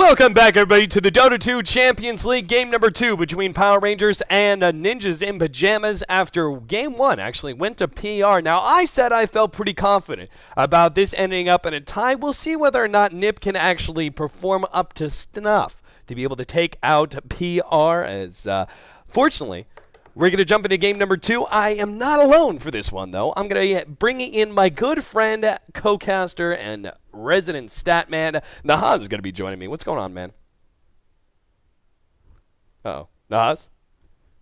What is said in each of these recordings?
Welcome back, everybody, to the Dota 2 Champions League game number 2 between Power Rangers and Ninjas in Pajamas after game 1 actually went to PR. Now, I said I felt pretty confident about this ending up in a tie. We'll see whether or not NiP can actually perform up to snuff to be able to take out PR as, fortunately, we're going to jump into game number 2. I am not alone for this one, though. I'm going to bring in my good friend, co-caster, and resident stat man. Nahaz is going to be joining me. What's going on, man? Uh-oh. Nahaz?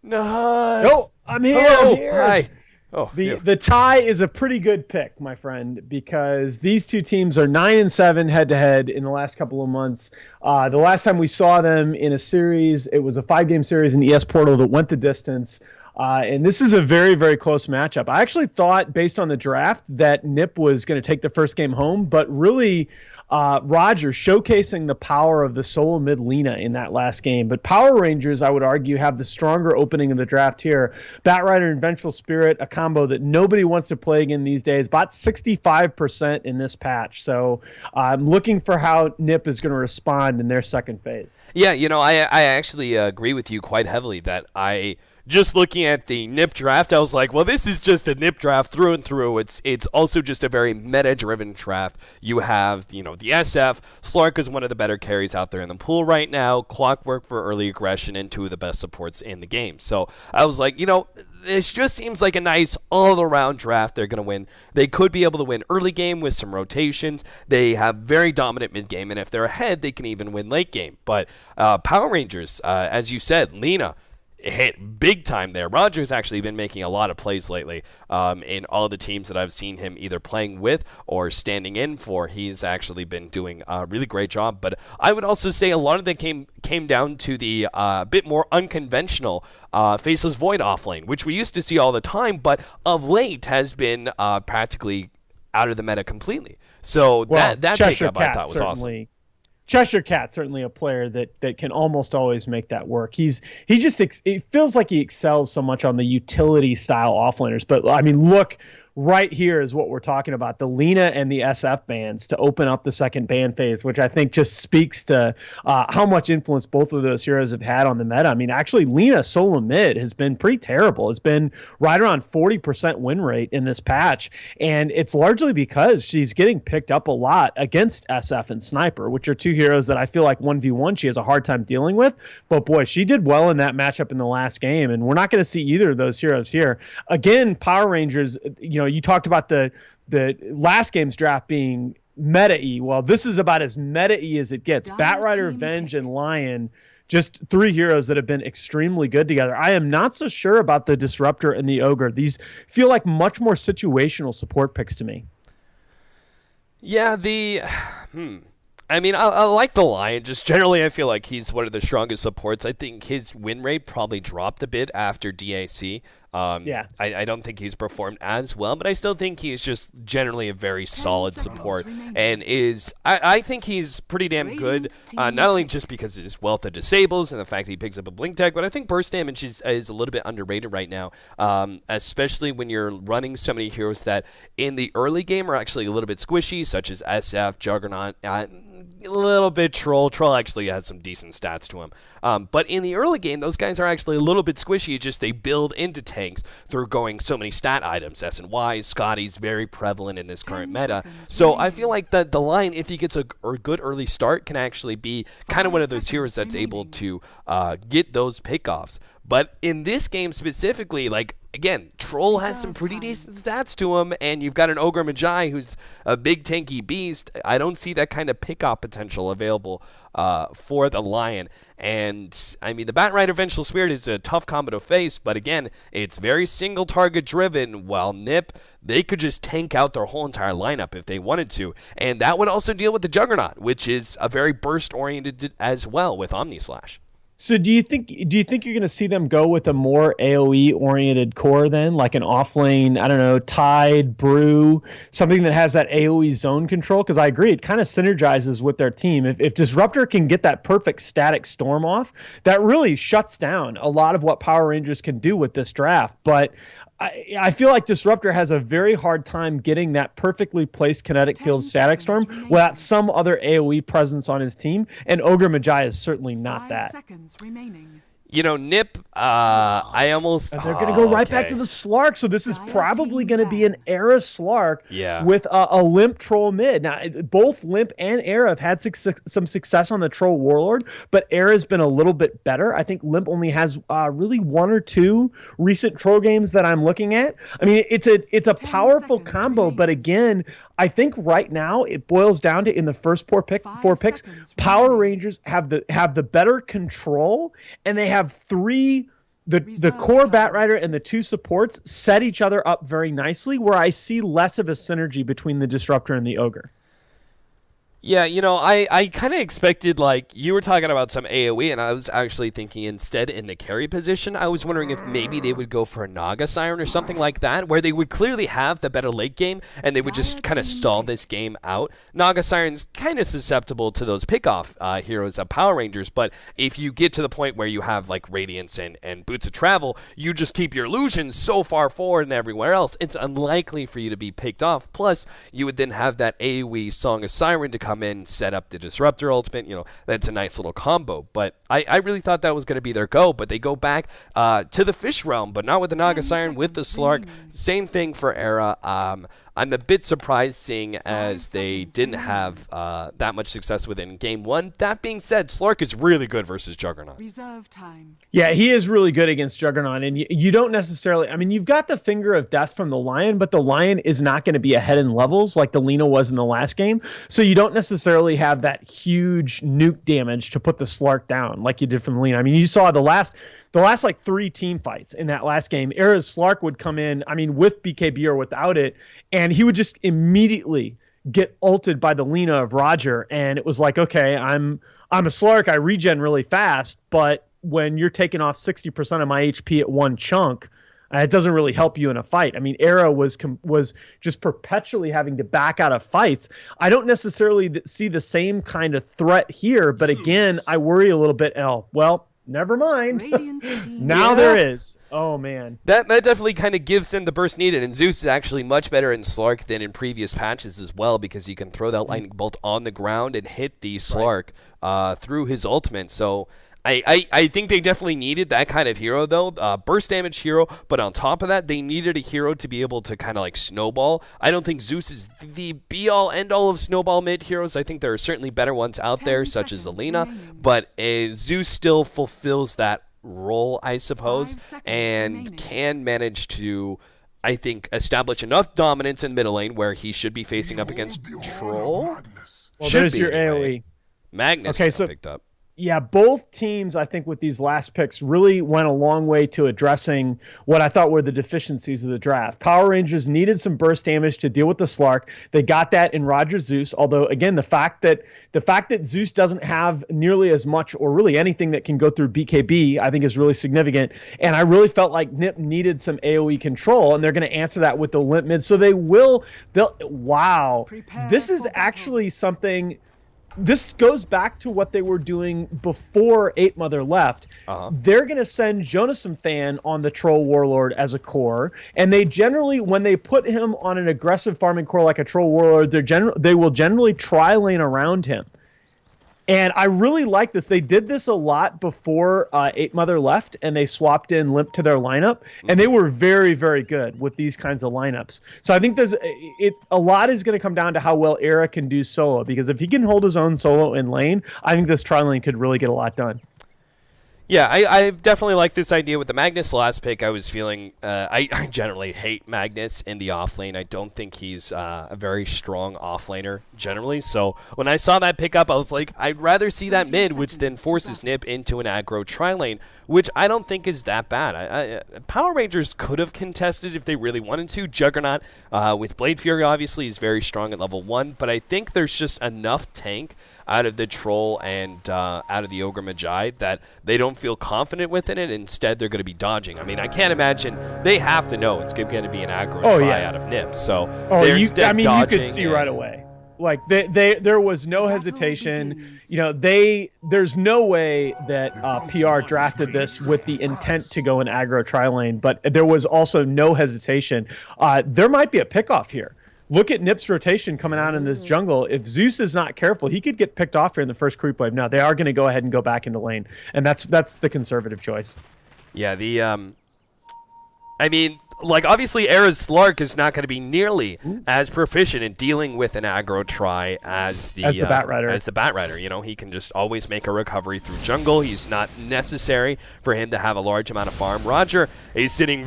Nahaz! Oh, I'm here. Hello. I'm here. Hi. Oh, the tie is a pretty good pick, my friend, because these two teams are 9-7 head-to-head in the last couple of months. The last time we saw them in a series, it was a 5-game series in ES Portal that went the distance. And this is a very, very close matchup. I actually thought, based on the draft, that NiP was going to take the first game home, but really Roger showcasing the power of the solo mid Lina in that last game. But Power Rangers, I would argue, have the stronger opening of the draft here. Batrider and Vengeful Spirit, a combo that nobody wants to play again these days, bought 65% in this patch. So I'm looking for how NiP is going to respond in their second phase. Yeah, you know, I actually agree with you quite heavily that just looking at the NiP draft, I was like, well, this is just a NiP draft through and through. It's also just a very meta-driven draft. You have, the SF. Slark is one of the better carries out there in the pool right now. Clockwork for early aggression and 2 of the best supports in the game. So I was like, this just seems like a nice all-around draft. They're going to win. They could be able to win early game with some rotations. They have very dominant mid-game, and if they're ahead, they can even win late game. But Power Rangers, as you said, Lina, hit big time there. Roger's actually been making a lot of plays lately in all the teams that I've seen him either playing with or standing in for. He's actually been doing a really great job. But I would also say a lot of that came down to the bit more unconventional Faceless Void offlane, which we used to see all the time, but of late has been practically out of the meta completely. So that pickup I thought was awesome. Cheshire Cat, certainly a player that can almost always make that work. It feels like he excels so much on the utility style offlaners. But I mean, look, right here is what we're talking about, the Lina and the SF bans to open up the second ban phase, which I think just speaks to how much influence both of those heroes have had on the meta. I mean, actually, Lina solo mid has been pretty terrible. It's been right around 40% win rate in this patch, and it's largely because she's getting picked up a lot against SF and Sniper, which are 2 heroes that I feel like 1v1 she has a hard time dealing with. But boy, she did well in that matchup in the last game, and we're not going to see either of those heroes here. Again, Power Rangers, you talked about the last game's draft being meta-y. Well, this is about as meta-y as it gets. Batrider, Venge, and Lion, just 3 heroes that have been extremely good together. I am not so sure about the Disruptor and the Ogre. These feel like much more situational support picks to me. Yeah, I mean, I like the Lion. Just generally, I feel like he's one of the strongest supports. I think his win rate probably dropped a bit after DAC. I don't think he's performed as well, but I still think he's just generally a very solid support, and I think he's pretty damn good, not only just because of his wealth of disables and the fact that he picks up a blink tag, but I think burst damage is a little bit underrated right now, especially when you're running so many heroes that in the early game are actually a little bit squishy, such as SF, Juggernaut, a little bit Troll. Troll actually has some decent stats to him. But in the early game, those guys are actually a little bit squishy. It's just they build into tanks through going so many stat items. S and Y, Scotty's very prevalent in this current meta. So I feel like the Lion, if he gets a good early start, can actually be kind of one of those heroes that's able to get those pickoffs. But in this game specifically, again, Troll has some pretty decent stats to him, and you've got an Ogre Magi who's a big tanky beast. I don't see that kind of pickoff potential available for the Lion. And, I mean, the Batrider Vengeful Spirit is a tough combo to face, but again, it's very single target driven, while NiP, they could just tank out their whole entire lineup if they wanted to. And that would also deal with the Juggernaut, which is a very burst-oriented as well with Omnislash. So do you think you're going to see them go with a more AoE oriented core then, like an offlane, I don't know, Tide, Brew, something that has that AoE zone control? Because I agree, it kind of synergizes with their team. If Disruptor can get that perfect static storm off, that really shuts down a lot of what Power Rangers can do with this draft. But I feel like Disruptor has a very hard time getting that perfectly placed kinetic field static storm without some other AoE presence on his team, and Ogre Magi is certainly not that. Seconds remaining. You know, NiP, I almost... And they're going to go right back to the Slark, so this is probably going to be an Era Slark with a Limp Troll mid. Now, both Limp and Era have had some success on the Troll Warlord, but Era's been a little bit better. I think Limp only has really 1 or 2 recent Troll games that I'm looking at. I mean, it's a powerful combo, but again, I think right now it boils down to in the first four picks, Power Rangers have the better control, and they have the core Batrider and the 2 supports set each other up very nicely, where I see less of a synergy between the Disruptor and the Ogre. Yeah, you know, I kind of expected, like, you were talking about some AoE, and I was actually thinking instead in the carry position, I was wondering if maybe they would go for a Naga Siren or something like that, where they would clearly have the better late game, and they would just kind of stall this game out. Naga Siren's kind of susceptible to those pickoff heroes of Power Rangers, but if you get to the point where you have, like, Radiance and Boots of Travel, you just keep your illusions so far forward and everywhere else, it's unlikely for you to be picked off. Plus, you would then have that AoE Song of Siren to come in, set up the Disruptor ultimate. You know, that's a nice little combo. But I really thought that was going to be their go, but they go back to the Fish Realm, but not with the Naga Siren, with the Slark. Same thing for Era. I'm a bit surprised seeing as they didn't have that much success with it in Game 1. That being said, Slark is really good versus Juggernaut. Reserve time. Yeah, he is really good against Juggernaut, and you don't necessarily... I mean, you've got the Finger of Death from the Lion, but the Lion is not going to be ahead in levels like the Lina was in the last game, so you don't necessarily have that huge nuke damage to put the Slark down like you did from the Lina. I mean, you saw the last like 3 team fights in that last game, Era's Slark would come in, I mean, with BKB or without it, and he would just immediately get ulted by the Lina of Roger, and it was like, okay, I'm a Slark, I regen really fast, but when you're taking off 60% of my HP at one chunk, it doesn't really help you in a fight. I mean, Era was just perpetually having to back out of fights. I don't necessarily see the same kind of threat here, but again, I worry a little bit, well, never mind. Now there is. Oh, man. That definitely kind of gives him the burst needed, and Zeus is actually much better in Slark than in previous patches as well, because you can throw that lightning bolt on the ground and hit the Slark through his ultimate. So I think they definitely needed that kind of hero, though. Burst damage hero, but on top of that, they needed a hero to be able to kind of like snowball. I don't think Zeus is the be-all, end-all of snowball mid heroes. I think there are certainly better ones out there, such as Alina, but Zeus still fulfills that role, I suppose, and can manage to, I think, establish enough dominance in middle lane where he should be facing up against Troll. Well, there's your AoE. Magnus picked up. Yeah, both teams, I think, with these last picks really went a long way to addressing what I thought were the deficiencies of the draft. Power Rangers needed some burst damage to deal with the Slark. They got that in Roger Zeus, although, again, the fact that Zeus doesn't have nearly as much or really anything that can go through BKB, I think is really significant. And I really felt like NiP needed some AoE control, and they're going to answer that with the limp mid. So wow. This is actually something... This goes back to what they were doing before 8 Mother left. They're going to send Jonas and Fan on the Troll Warlord as a core, and they generally, when they put him on an aggressive farming core like a Troll Warlord, they will generally tri-lane around him. And I really like this. They did this a lot before 8 Mother left, and they swapped in Limp to their lineup, and they were very, very good with these kinds of lineups. So I think a lot is going to come down to how well Era can do solo, because if he can hold his own solo in lane, I think this tri-lane could really get a lot done. Yeah, I definitely like this idea with the Magnus last pick. I was feeling I generally hate Magnus in the off lane. I don't think he's a very strong off laner generally. So when I saw that pick up, I was like, I'd rather see that mid, which then forces NiP into an aggro tri-lane, which I don't think is that bad. Power Rangers could have contested if they really wanted to. Juggernaut with Blade Fury obviously is very strong at level 1, but I think there's just enough tank out of the Troll and out of the Ogre Magi that they don't feel confident within it. Instead, they're going to be dodging. I mean, I can't imagine. They have to know it's going to be an aggro try out of NiP. So they're instead dodging. You could see right away. Like there was no The battle hesitation. begins. You know, there's no way that PR drafted this with the intent to go in aggro tri lane, but there was also no hesitation. There might be a pickoff here. Look at NiP's rotation coming out in this jungle. If Zeus is not careful, he could get picked off here in the first creep wave. No, they are going to go ahead and go back into lane, and that's the conservative choice. Yeah, I mean, like, obviously, Era's Slark is not going to be nearly as proficient in dealing with an aggro try as the Batrider. As the Batrider, you know, he can just always make a recovery through jungle. He's not necessary for him to have a large amount of farm. Roger is sitting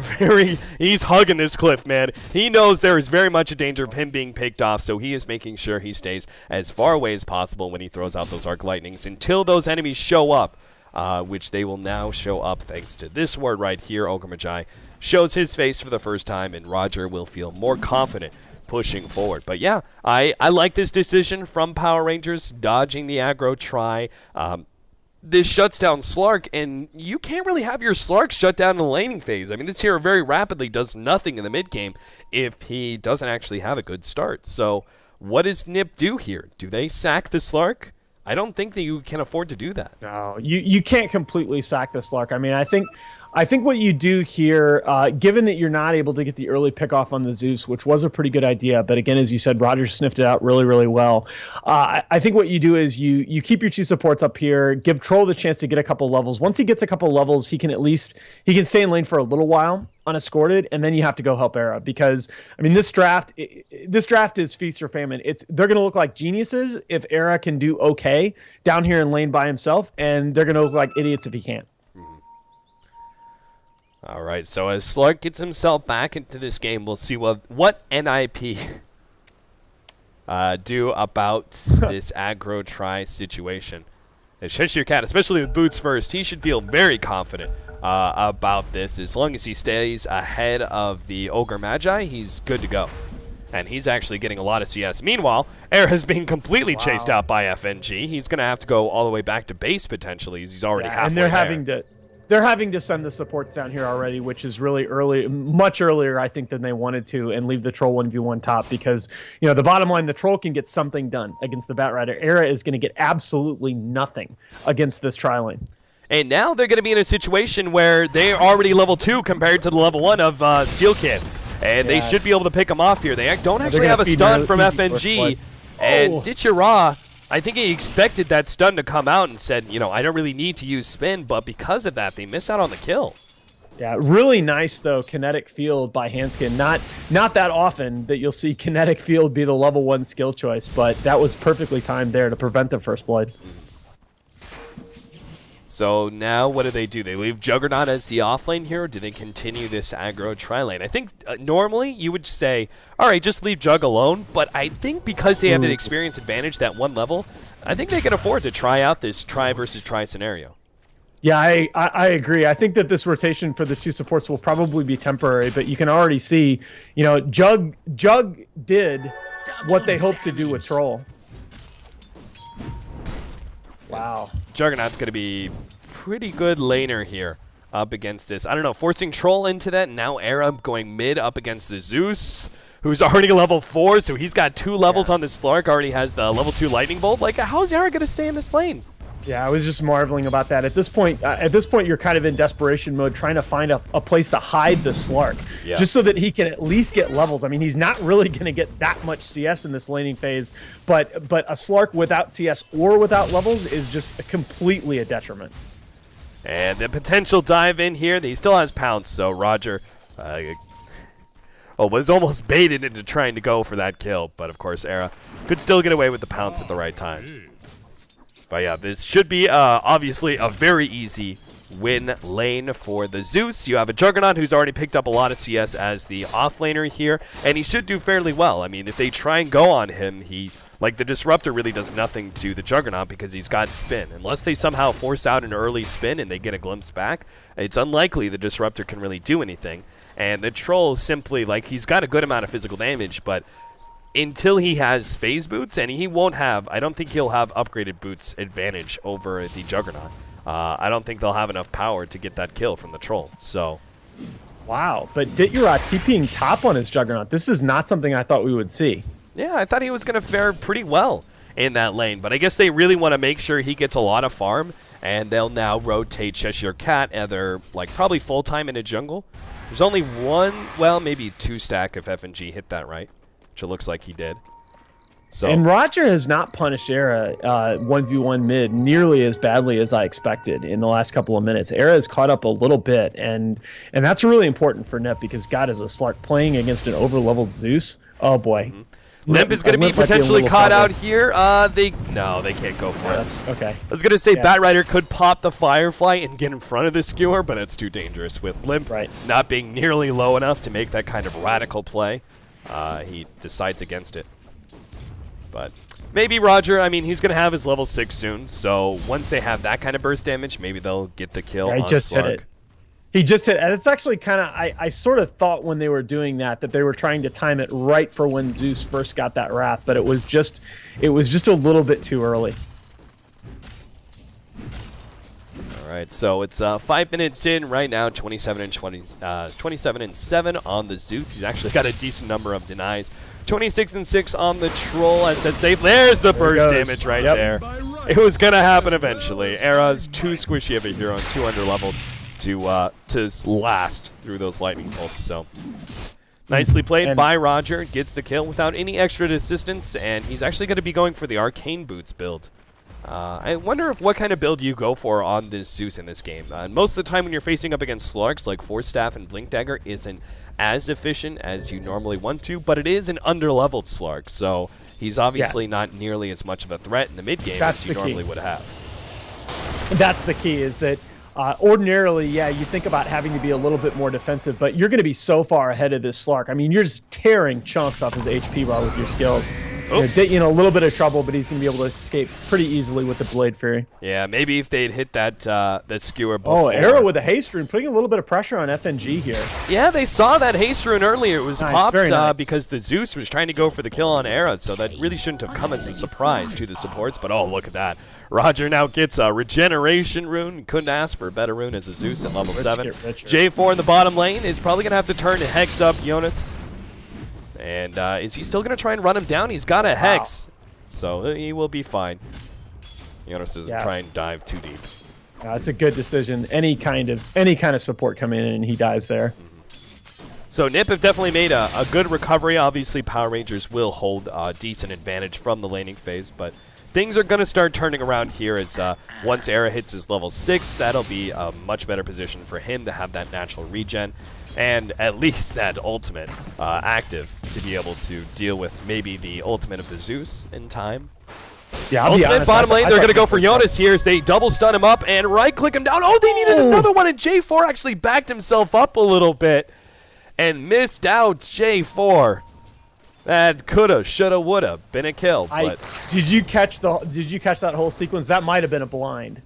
he's hugging this cliff, man. He knows there is very much a danger of him being picked off, so he is making sure he stays as far away as possible when he throws out those arc lightnings until those enemies show up. Which they will now show up thanks to this word right here. Ogremajai shows his face for the first time, and Roger will feel more confident pushing forward. But yeah, I like this decision from Power Rangers, dodging the aggro try. This shuts down Slark, and you can't really have your Slark shut down in the laning phase. I mean, this hero very rapidly does nothing in the mid game if he doesn't actually have a good start. So what does NiP do here? Do they sack the Slark? I don't think that you can afford to do that. No, you can't completely sack the Slark. I mean, I think what you do here, given that you're not able to get the early pick off on the Zeus, which was a pretty good idea, but again, as you said, Roger sniffed it out really, really well. I think what you do is you keep your two supports up here, give Troll the chance to get a couple levels. Once he gets a couple levels, he can stay in lane for a little while unescorted, and then you have to go help Era, because I mean, this draft is feast or famine. They're going to look like geniuses if Era can do okay down here in lane by himself, and they're going to look like idiots if he can't. All right, so as Slark gets himself back into this game, we'll see what NiP do about this aggro try situation. And Cheshire Cat, especially with boots first, he should feel very confident about this. As long as he stays ahead of the Ogre Magi, he's good to go. And he's actually getting a lot of CS. Meanwhile, Era is being completely chased out by FNG. He's going to have to go all the way back to base, potentially, as he's already halfway and there. They're having to send the supports down here already, which is really early, much earlier, I think, than they wanted to, and leave the Troll 1v1 top, because, you know, the bottom line, the Troll can get something done against the Batrider. Era is going to get absolutely nothing against this tri-lane. And now they're going to be in a situation where they're already level 2 compared to the level 1 of Steel Kid. And they should be able to pick him off here. They don't actually have a stun from FNG. And Ditchara, I think he expected that stun to come out and said, you know, I don't really need to use spin, but because of that, they miss out on the kill. Yeah, really nice, though, kinetic field by Hanskin. Not that often that you'll see kinetic field be the level 1 skill choice, but that was perfectly timed there to prevent the first blood. So now what do? They leave Juggernaut as the offlane here, or do they continue this aggro tri-lane? I think normally you would say, all right, just leave Jug alone, but I think because they have an experience advantage, that one level, I think they can afford to try out this try versus try scenario. Yeah, I agree. I think that this rotation for the two supports will probably be temporary, but you can already see, you know, Jug did what they hoped to do with Troll. Wow. Juggernaut's going to be pretty good laner here up against this. I don't know, forcing Troll into that. Now Era going mid up against the Zeus, who's already level 4, so he's got 2 levels on this Slark, already has the level 2 Lightning Bolt. Like, how's Era going to stay in this lane? Yeah, I was just marveling about that. At this point, you're kind of in desperation mode, trying to find a place to hide the Slark, just so that he can at least get levels. I mean, he's not really going to get that much CS in this laning phase, but a Slark without CS or without levels is just completely a detriment. And the potential dive in here, he still has Pounce, so Roger was almost baited into trying to go for that kill, but of course Era could still get away with the Pounce at the right time. But yeah, this should be obviously a very easy win lane for the Zeus. You have a Juggernaut who's already picked up a lot of CS as the offlaner here, and he should do fairly well. I mean, if they try and go on him, the Disruptor really does nothing to the Juggernaut because he's got spin. Unless they somehow force out an early spin and they get a glimpse back, it's unlikely the Disruptor can really do anything. And the Troll simply, he's got a good amount of physical damage, but until he has phase boots, and he won't have, I don't think he'll have upgraded boots advantage over the Juggernaut. I don't think they'll have enough power to get that kill from the Troll. So, wow, but Ditchara TPing top on his Juggernaut. This is not something I thought we would see. Yeah, I thought he was going to fare pretty well in that lane, but I guess they really want to make sure he gets a lot of farm, and they'll now rotate Cheshire Cat either like probably full-time in a jungle. There's only one, well, maybe 2 stack if FNG hit that right, which it looks like he did. So. And Roger has not punished Era 1v1 mid nearly as badly as I expected in the last couple of minutes. Era has caught up a little bit, and that's really important for NiP because God is a Slark playing against an over-leveled Zeus. Oh boy. NiP is going to be potentially caught out here. They can't go for it. That's okay. I was going to say Batrider could pop the Firefly and get in front of the skewer, but it's too dangerous with Limp not being nearly low enough to make that kind of radical play. He decides against it. But maybe Roger, I mean, he's going to have his level 6 soon, so once they have that kind of burst damage, maybe they'll get the kill on just Slark. hit it. He just hit, and it's actually kind of, I sort of thought when they were doing that they were trying to time it right for when Zeus first got that wrath, but it was just a little bit too early. All right, so it's 5 minutes in right now, 27 and 7 on the Zeus. He's actually got a decent number of denies. 26 and 6 on the Troll. I said safe. There's the burst damage right there. It was gonna happen eventually. Era's too squishy of a hero and too underleveled to last through those lightning bolts. So nicely played by Roger. Gets the kill without any extra assistance, and he's actually going to be going for the Arcane Boots build. I wonder what kind of build you go for on this Zeus in this game. Most of the time when you're facing up against Slarks, like Force Staff and Blink Dagger isn't as efficient as you normally want to, but it is an underleveled Slark, so he's obviously not nearly as much of a threat in the mid game as you normally would have. That's the key, is that ordinarily, yeah, you think about having to be a little bit more defensive, but you're going to be so far ahead of this Slark. I mean, you're just tearing chunks off his HP bar with your skills. You know, a little bit of trouble, but he's going to be able to escape pretty easily with the Blade Fury. Yeah, maybe if they'd hit that skewer before. Oh, Arrow with a haste rune, putting a little bit of pressure on FNG here. Yeah, they saw that haste rune earlier. It was popped nice. because the Zeus was trying to go for the kill on Era, so that really shouldn't have come as a surprise to the supports, but oh, look at that. Roger now gets a regeneration rune. Couldn't ask for a better rune as a Zeus at level 7. J4 in the bottom lane is probably going to have to turn to Hex up Jonas. And is he still going to try and run him down? He's got a Hex, so he will be fine. Jonas doesn't try and dive too deep. It's a good decision. Any kind of support coming in, and he dies there. So NiP have definitely made a good recovery. Obviously, Power Rangers will hold a decent advantage from the laning phase, but things are going to start turning around here as once Era hits his level 6, that'll be a much better position for him to have that natural regen. And at least that ultimate active to be able to deal with maybe the ultimate of the Zeus in time. Yeah, I'll be ultimate honest, bottom lane, they're going to go for Jonas here as they double stun him up and right-click him down. Oh, they needed another one, and J4 actually backed himself up a little bit and missed out J4. That coulda, shoulda, woulda been a kill. But did you catch that whole sequence? That might have been a blind.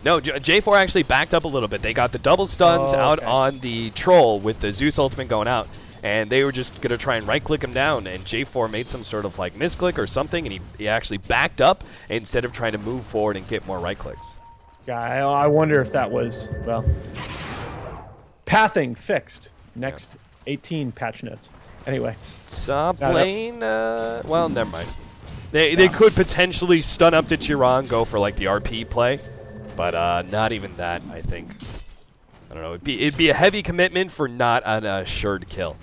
No, J4 actually backed up a little bit. They got the double stuns out on the Troll with the Zeus ultimate going out, and they were just going to try and right-click him down, and J4 made some sort of like misclick or something, and he actually backed up instead of trying to move forward and get more right-clicks. Yeah, I wonder if that was, well, pathing fixed. Next 18 patch notes. Anyway. Top lane, well, never mind. They could potentially stun up to Chiron, go for like the RP play. But not even that, I think. I don't know. It'd be a heavy commitment for not an assured kill,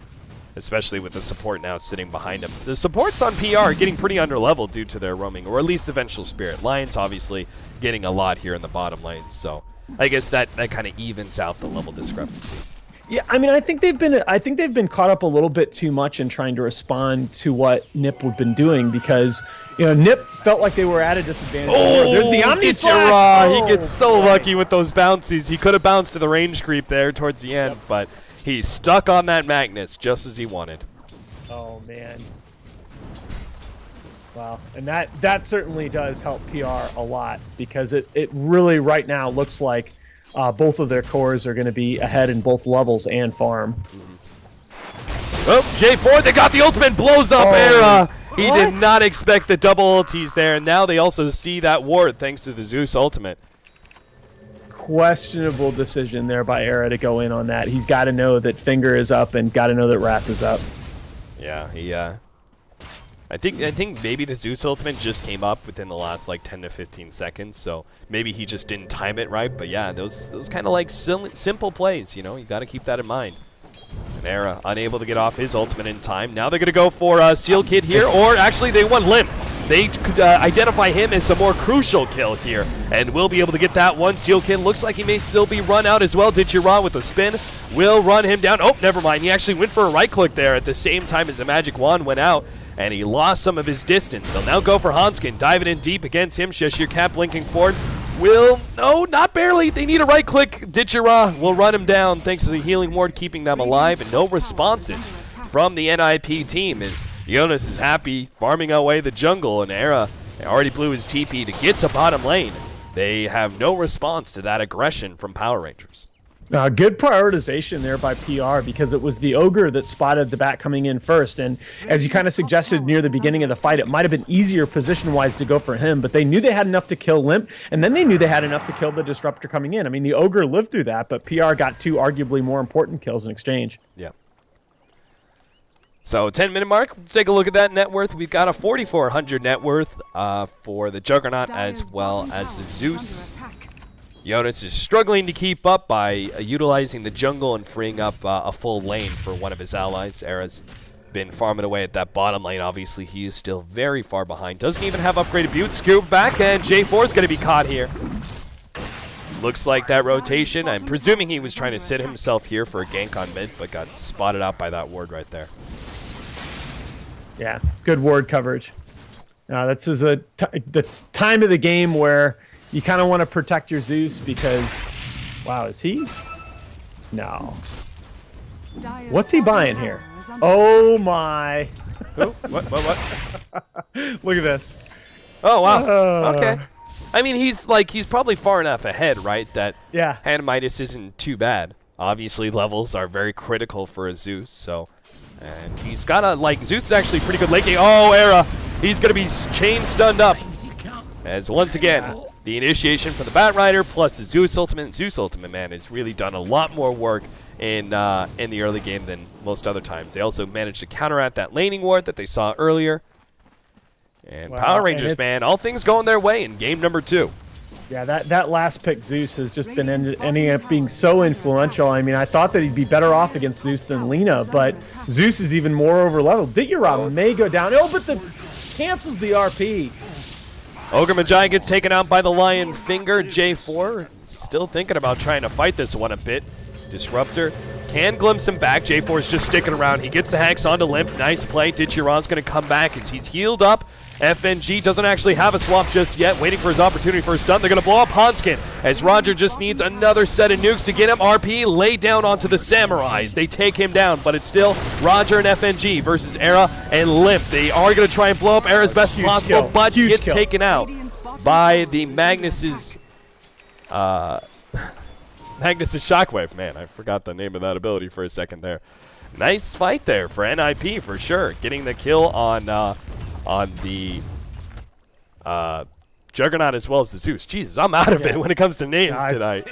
especially with the support now sitting behind him. The supports on PR are getting pretty underleveled due to their roaming, or at least the Vengeful Spirit. Lions obviously getting a lot here in the bottom lane, so I guess that kind of evens out the level discrepancy. Yeah, I mean, I think they've been caught up a little bit too much in trying to respond to what NiP have been doing, because NiP felt like they were at a disadvantage. Oh, there's the Omni Slash! He gets so lucky with those bouncies. He could have bounced to the range creep there towards the end, but he stuck on that Magnus just as he wanted. Oh man. Wow, and that certainly does help PR a lot, because it really right now looks like both of their cores are going to be ahead in both levels and farm. Oh, J4, they got the ultimate, blows up Era. He did not expect the double ultis there, and now they also see that ward thanks to the Zeus ultimate. Questionable decision there by Era to go in on that. He's got to know that Finger is up and got to know that Wrath is up. Yeah, he I think maybe the Zeus ultimate just came up within the last like 10 to 15 seconds, so maybe he just didn't time it right. But yeah, those kind of like simple plays, you know, you got to keep that in mind. And Era unable to get off his ultimate in time. Now they're gonna go for Seal Kid here, or actually they want Limp. They could identify him as a more crucial kill here, and will be able to get that one. Seal Kid looks like he may still be run out as well. D2CL with a spin will run him down. Oh, never mind. He actually went for a right click there at the same time as the magic wand went out, and he lost some of his distance. They'll now go for Hanskin, diving in deep against him. Shashir Cap linking forward. No, not barely. They need a right click. D2CL will run him down thanks to the healing ward keeping them alive, and no responses from the NiP team as Jonas is happy farming away the jungle, and Era already blew his TP to get to bottom lane. They have no response to that aggression from Power Rangers. Good prioritization there by PR, because it was the Ogre that spotted the bat coming in first. And as you kind of suggested near the beginning of the fight, it might have been easier position-wise to go for him, but they knew they had enough to kill Limp, and then they knew they had enough to kill the Disruptor coming in. I mean, the Ogre lived through that, but PR got two arguably more important kills in exchange. Yeah. So 10-minute mark, let's take a look at that net worth. We've got a 4,400 net worth for the Juggernaut as well as the Zeus. Jonas is struggling to keep up by utilizing the jungle and freeing up a full lane for one of his allies. Era's been farming away at that bottom lane. Obviously, he is still very far behind. Doesn't even have upgraded butte. Scoop back, and J4 is going to be caught here. Looks like that rotation. I'm presuming he was trying to sit himself here for a gank on mid, but got spotted out by that ward right there. Yeah, good ward coverage. This is the time of the game where you kind of want to protect your Zeus because, wow, is he? No. What's he buying here? Oh my. Oh, what? Look at this. Oh, wow. Okay. I mean, he's probably far enough ahead, right, that Hand Midas isn't too bad. Obviously, levels are very critical for a Zeus, so. And he's got a, Zeus is actually pretty good late game. Oh, Era. He's going to be chain stunned up. As once again, the initiation from the Bat Rider plus the Zeus Ultimate. Zeus Ultimate, man, has really done a lot more work in the early game than most other times. They also managed to counteract that laning ward that they saw earlier. And wow, Power Rangers, man, all things going their way in game number 2. Yeah, that last pick, Zeus, has just been ending up being so influential. I mean, I thought that he'd be better off against Zeus than Lena, but Zeus is even more over-leveled. D2CL may go down. Oh, but cancels the RP. Ogre Magi gets taken out by the Lion Finger. J4 still thinking about trying to fight this one a bit. Disruptor can glimpse him back. J4 is just sticking around. He gets the Hex onto Limp. Nice play. D2CL's going to come back as he's healed up. FNG doesn't actually have a swap just yet, waiting for his opportunity for a stun. They're going to blow up Hanskin as Roger just needs another set of nukes to get him. RP laid down onto the Samurais. They take him down, but it's still Roger and FNG versus Era and Limp. They are going to try and blow up Era as best as possible, but gets taken out by the Magnus's Shockwave. Man, I forgot the name of that ability for a second there. Nice fight there for NiP for sure, getting the kill on the Juggernaut as well as the Zeus. Jesus, I'm out of it when it comes to names tonight.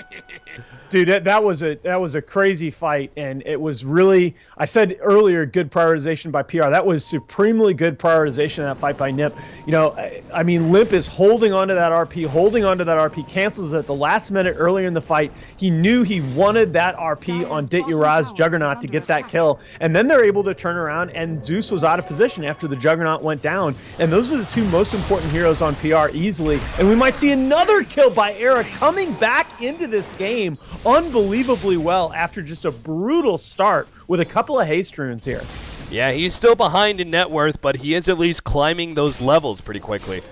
Dude, that was a crazy fight, and it was really, I said earlier, good prioritization by PR. That was supremely good prioritization in that fight by NiP. You know, I mean, Limp is holding onto that RP, cancels it at the last minute earlier in the fight. He knew he wanted that RP on D2CL's Juggernaut to get that kill, and then they're able to turn around, and Zeus was out of position after the Juggernaut went down, and those are the two most important heroes on PR easily, and we might see another kill by Era coming back into this game unbelievably well after just a brutal start with a couple of haste runes here. Yeah, he's still behind in net worth, but he is at least climbing those levels pretty quickly.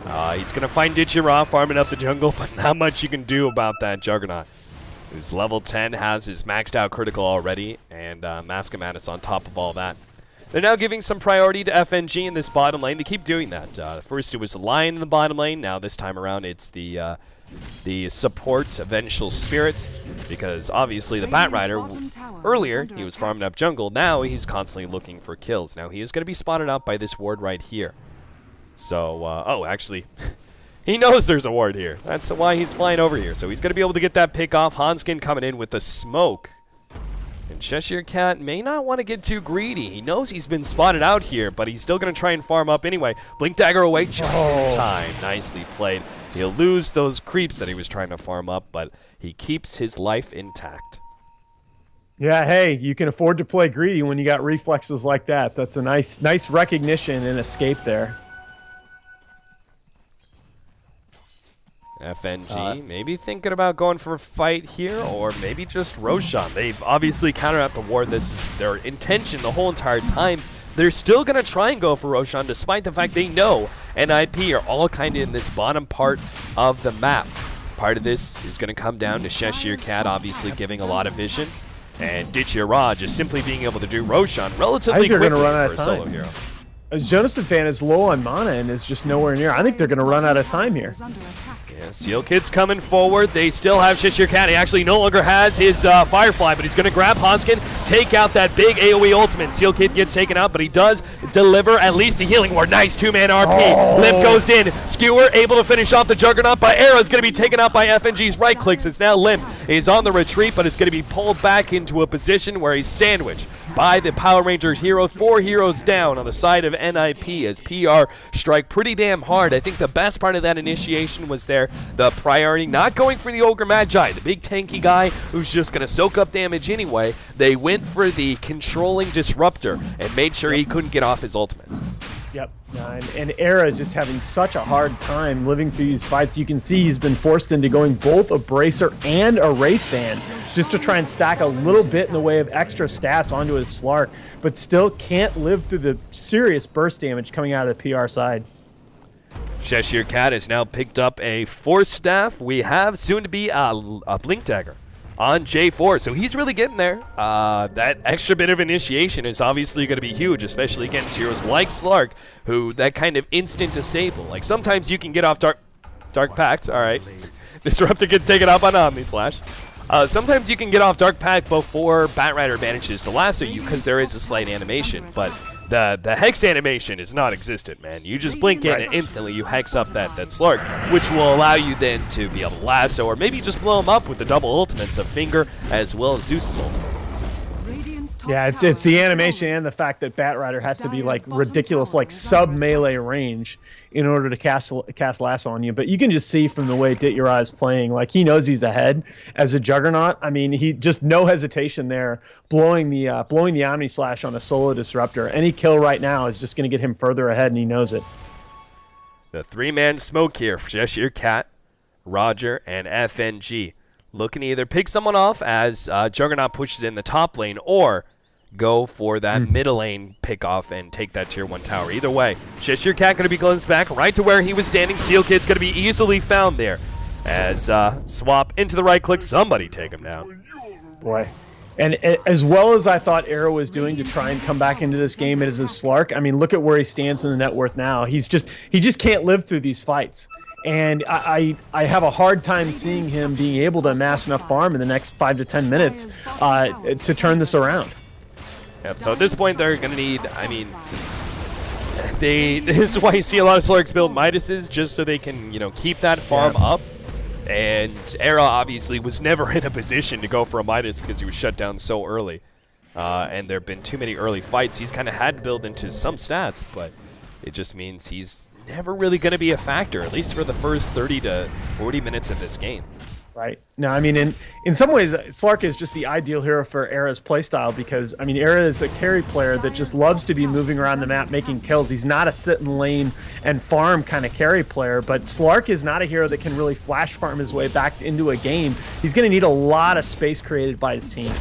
He's going to find D2CL farming up the jungle, but not much you can do about that Juggernaut, who's level 10, has his maxed out critical already, and Mascomatis on top of all that. They're now giving some priority to FNG in this bottom lane. They keep doing that. First it was the Lion in the bottom lane. Now this time around it's the support Vengeful Spirit, because obviously the Bat Rider, earlier he was farming up jungle, now he's constantly looking for kills. Now he is going to be spotted out by this ward right here. So, oh, actually, he knows there's a ward here. That's why he's flying over here. So he's going to be able to get that pick off. Hanskin coming in with the smoke. And Cheshire Cat may not want to get too greedy. He knows he's been spotted out here, but he's still going to try and farm up anyway. Blink Dagger away just in time. Nicely played. He'll lose those creeps that he was trying to farm up, but he keeps his life intact. Yeah, hey, you can afford to play greedy when you got reflexes like that. That's a nice recognition and escape there. FNG maybe thinking about going for a fight here, or maybe just Roshan. They've obviously countered out the ward. This is their intention the whole entire time. They're still going to try and go for Roshan, despite the fact they know NiP are all kind of in this bottom part of the map. Part of this is going to come down to Cheshire Cat obviously giving a lot of vision, and Ditchira just simply being able to do Roshan relatively quickly run out for of a solo time. hero. Jonathan Fan is low on mana and is just nowhere near. I think they're going to run out of time here. Yeah, Seal Kid's coming forward. They still have Cheshire Cat. He actually no longer has his Firefly, but he's going to grab Hanskin, take out that big AoE ultimate. Seal Kid gets taken out, but he does deliver at least the healing ward. Nice two-man RP. Limp goes in. Skewer able to finish off the Juggernaut, but Era's going to be taken out by FNG's right clicks. It's now Limp is on the retreat, but it's going to be pulled back into a position where he's sandwiched by the Power Rangers hero. 4 heroes down on the side of NiP as PR strike pretty damn hard. I think the best part of that initiation was the priority not going for the Ogre Magi, the big tanky guy who's just going to soak up damage anyway. They went for the controlling disruptor and made sure he couldn't get off his ultimate. Yep, and Era just having such a hard time living through these fights. You can see he's been forced into going both a Bracer and a Wraith Band just to try and stack a little bit in the way of extra stats onto his Slark, but still can't live through the serious burst damage coming out of the PR side. Cheshire Cat has now picked up a Force Staff. We have soon to be a Blink Dagger on J4, so he's really getting there. That extra bit of initiation is obviously going to be huge, especially against heroes like Slark, who that kind of instant disable. Like sometimes you can get off Dark Pact. All right, Disruptor gets taken up on Omni Slash. Sometimes you can get off Dark Pact before Batrider manages to lasso you because there is a slight animation, but the Hex animation is non-existent, man. You just blink in and instantly you Hex up that Slark, which will allow you then to be able to lasso or maybe just blow him up with the double ultimates of Finger as well as Zeus's ultimate. Yeah, it's the animation and the fact that Batrider has to be like ridiculous, like sub-melee range in order to cast lasso on you. But you can just see from the way Ditchira is playing, like he knows he's ahead as a Juggernaut. I mean, he just no hesitation there, blowing the Omni Slash on a solo disruptor. Any kill right now is just going to get him further ahead, and he knows it. The 3-man smoke here for Cheshire Cat, Roger, and FNG. Looking to either pick someone off as Juggernaut pushes in the top lane or go for that middle lane pick off and take that tier 1 tower. Either way, Cheshire Cat going to be glimpsed back right to where he was standing. Seal Kid's going to be easily found there as swap into the right click. Somebody take him down. Boy. And as well as I thought Era was doing to try and come back into this game as a Slark, I mean, look at where he stands in the net worth now. He just can't live through these fights. And I have a hard time seeing him being able to amass enough farm in the next 5 to 10 minutes to turn this around. Yep, so at this point they're going to need, I mean, this is why you see a lot of Slarks build Midases, just so they can, keep that farm up. And Era obviously was never in a position to go for a Midas because he was shut down so early. And there have been too many early fights. He's kind of had to build into some stats, but it just means he's never really going to be a factor, at least for the first 30 to 40 minutes of this game. Right. No, I mean, in some ways, Slark is just the ideal hero for Era's playstyle because, I mean, Era is a carry player that just loves to be moving around the map making kills. He's not a sit in lane and farm kind of carry player, but Slark is not a hero that can really flash farm his way back into a game. He's going to need a lot of space created by his team.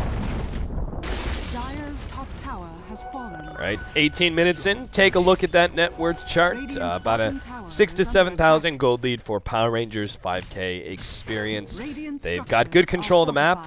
Right, 18 minutes in, take a look at that net worth chart. About a 6,000 to 7,000 gold lead for Power Rangers, 5K experience. They've got good control of the map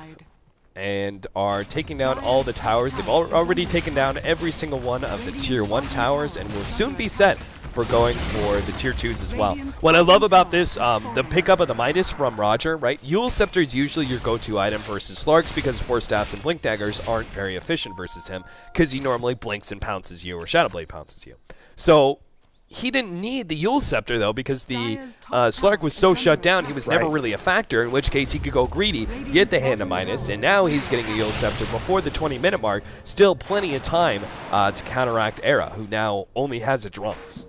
and are taking down all the towers. They've already taken down every single one of the tier 1 towers and will soon be set for going for the tier 2s as well. What I love about this, the pickup of the Midas from Roger, right? Yule Scepter is usually your go-to item versus Slarks because Force Staffs and Blink Daggers aren't very efficient versus him because he normally blinks and pounces you or Shadow Blade pounces you. So he didn't need the Yule Scepter, though, because the Slark was so shut down, he was never really a factor, in which case he could go greedy, get the hand of minus, and now he's getting a Yule Scepter before the 20-minute mark. Still plenty of time to counteract Era, who now only has a drums.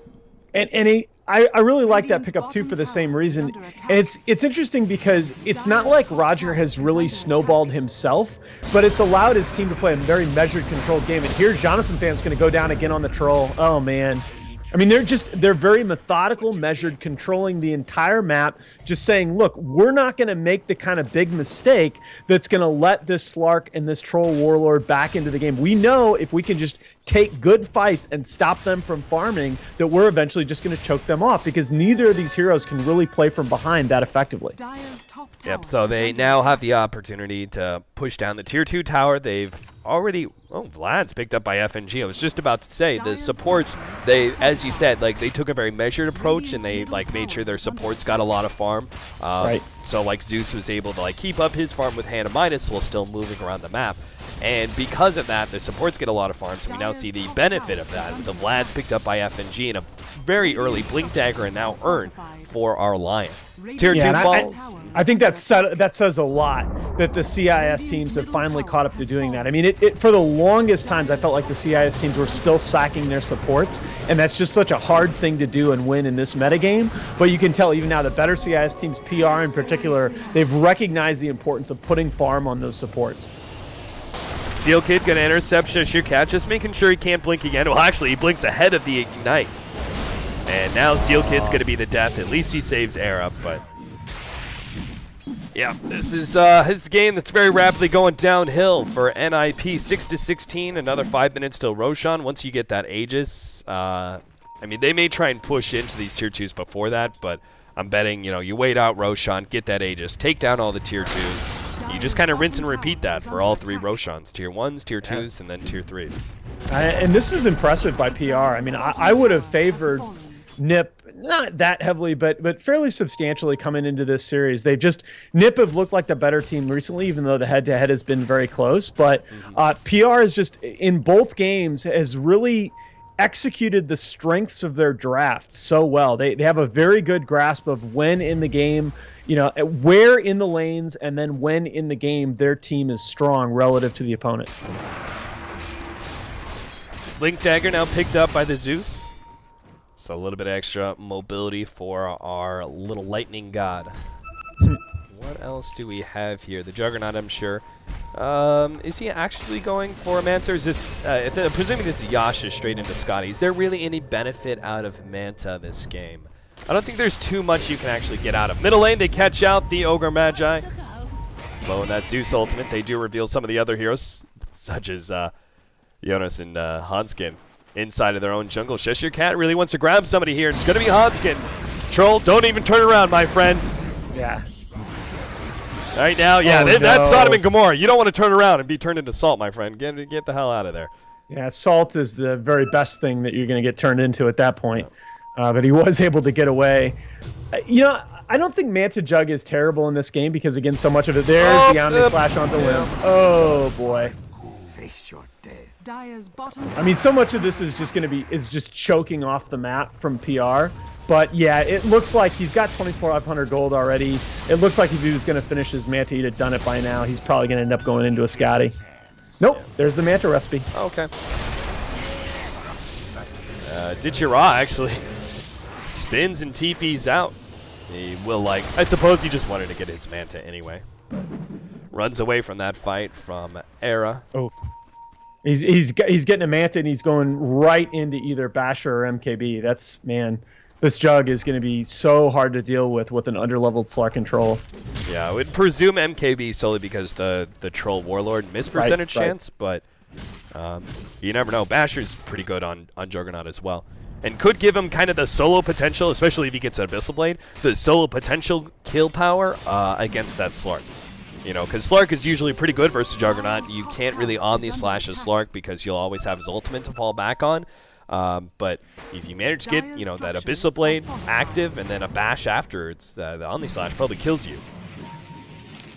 I really like that pickup too for the same reason. And it's interesting because it's not like Roger has really snowballed himself, but it's allowed his team to play a very measured, controlled game. And here, Jonathan Fan's going to go down again on the troll. Oh man. I mean, they're very methodical, measured, controlling the entire map, just saying, look, we're not going to make the kind of big mistake that's going to let this Slark and this Troll Warlord back into the game. We know if we can just take good fights and stop them from farming, that we're eventually just going to choke them off, because neither of these heroes can really play from behind that effectively. Yep, so they now have the opportunity to push down the tier 2 tower. They've already, Vlad's picked up by FNG. I was just about to say, the supports, they, as you said, like, they took a very measured approach, and they, like, made sure their supports got a lot of farm. Right. So, like, Zeus was able to, like, keep up his farm with hand of minus while still moving around the map. And because of that, the supports get a lot of farms, so we now see the benefit of that. The Vlad's picked up by FNG in a very early Blink Dagger and now earn for our Lion. Tier 2 falls. I think that says a lot that the CIS teams have finally caught up to doing that. I mean, for the longest times, I felt like the CIS teams were still sacking their supports, and that's just such a hard thing to do and win in this metagame. But you can tell even now the better CIS teams, PR in particular, they've recognized the importance of putting farm on those supports. Seal Kid gonna intercept Shashir Cat, just making sure he can't blink again. Well, actually, he blinks ahead of the Ignite. And now Seal Kid's gonna be the death. At least he saves Era, but yeah, this is his game that's very rapidly going downhill for NiP. 6-16, another 5 minutes till Roshan. Once you get that Aegis, I mean, they may try and push into these tier 2s before that, but I'm betting, you know, you wait out Roshan, get that Aegis, take down all the tier 2s. You just kind of rinse and repeat that for all 3 Roshans. Tier 1s, tier 2s, and then tier 3s. And this is impressive by PR. I mean, I would have favored NiP, not that heavily, but fairly substantially coming into this series. NiP have looked like the better team recently, even though the head-to-head has been very close. But PR is just, in both games, has really executed the strengths of their draft so well. They have a very good grasp of when in the game, you know, where in the lanes, and then when in the game their team is strong relative to the opponent. Blink Dagger now picked up by the Zeus. So a little bit extra mobility for our little lightning god. What else do we have here? The Juggernaut, I'm sure. Is he actually going for a Manta? Or is this, presuming this is Yasha straight into Scotty. Is there really any benefit out of Manta this game? I don't think there's too much you can actually get out of. Middle lane, they catch out the Ogre Magi. Blowing that Zeus ultimate, they do reveal some of the other heroes, such as Jonas and Hanskin, inside of their own jungle. Cheshire Cat really wants to grab somebody here. It's going to be Hanskin. Troll, don't even turn around, my friend. Yeah. All right, now, yeah, that's Sodom and Gomorrah. You don't want to turn around and be turned into salt, my friend. Get the hell out of there. Yeah, salt is the very best thing that you're going to get turned into at that point. But he was able to get away. You know, I don't think Manta Jug is terrible in this game because, again, so much of it. There's the Omni Slash onto Limb. Oh, boy. Face your death. I mean, so much of this is just going to be just choking off the map from PR. But yeah, it looks like he's got 2,400 gold already. It looks like if he was going to finish his Manta, he'd have done it by now. He's probably going to end up going into a Scotty. Nope, there's the Manta recipe. Okay. Dichira actually spins and TP's out. He will, like, I suppose he just wanted to get his Manta anyway. Runs away from that fight from Era. Oh. He's getting a Manta and he's going right into either Basher or MKB. That's, man, this Jug is going to be so hard to deal with an underleveled Slark control. Yeah, I would presume MKB solely because the Troll Warlord miss percentage chance, but you never know. Basher's pretty good on Juggernaut as well. And could give him kind of the solo potential, especially if he gets an Abyssal Blade, the solo potential kill power against that Slark. You know, because Slark is usually pretty good versus Juggernaut. You can't really Omni-Slash as Slark because you'll always have his ultimate to fall back on. But if you manage to get, you know, that Abyssal Blade active and then a bash afterwards, the Omni-Slash probably kills you.